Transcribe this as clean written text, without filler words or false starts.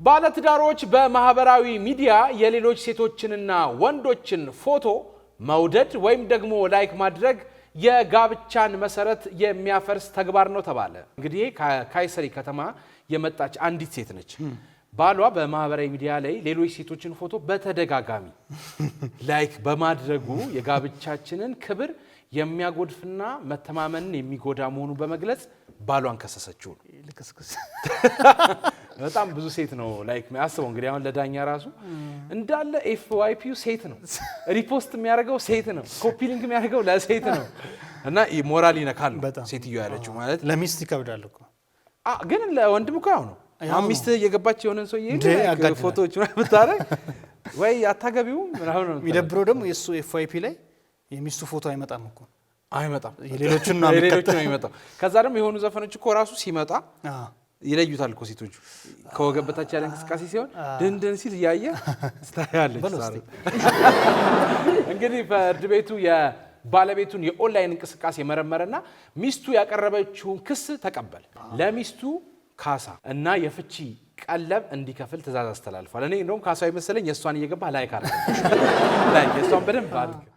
ባለትዳሮች በማህበራዊ ሚዲያ የሌሎች ሴቶችንና ወንዶችን ፎቶ መውደድ ወይም ደግሞ ላይክ ማድረግ የጋብቻን መሰረት የሚያፈርስ ተግባር ነው ተባለ። እንግዲህ ከካይሰሪ ከተማ የመጣች አንዲት ሴት ነች። ባሏ በማህበራዊ ሚዲያ ላይ ሌሎች ሴቶችን ፎቶ በተደጋጋሚ ላይክ በማድረጉ የጋብቻችንን ክብር የሚያጎድፍና መተማመንን የሚጎዳ መሆኑን በመግለጽ ባሏን ከሰሰችው። ልክስክስ በጣም ብዙ ሴት ነው ላይክ ያስበው። እንግዲህ አሁን ለዳኛ ራሱ እንዳለ ኤፍዋይፒው ሴት ነው፣ ሪፖስት የሚያደርገው ሴት ነው፣ ኮፒ ሊንክ የሚያደርገው ለሴት ነው እና ሞራል ይነካል ሴትዮ ያለችው ማለት ለሚስት ይከብዳል እኮ ግን ለወንድም እኮ ያው ነው። ሚስት እየገባች የሆነን ሰው ይሄ ፎቶዎች ምታረግ ወይ አታገቢውም ምናምን ነው የሚደብረው። ደግሞ የሱ ኤፍዋይፒ ላይ የሚስቱ ፎቶ አይመጣም እኮ አይመጣም፣ የሌሎችን ነው የሚመጣው። ከዛ ደግሞ የሆኑ ዘፈኖች እኮ ራሱ ሲመጣ ይለዩታል እኮ ሴቶቹ ከወገብ በታች ያለ እንቅስቃሴ ሲሆን ድንድን ሲል እያየ ስታያለች። እንግዲህ ፍርድ ቤቱ የባለቤቱን የኦንላይን እንቅስቃሴ መረመረና ሚስቱ ያቀረበችውን ክስ ተቀበለ። ለሚስቱ ካሳ እና የፍቺ ቀለብ እንዲከፍል ትእዛዝ አስተላልፏል። እኔ እንደውም ካሳው መሰለኝ የእሷን እየገባ ላይክ አድርገው ላይክ የእሷን በደንብ አድርገው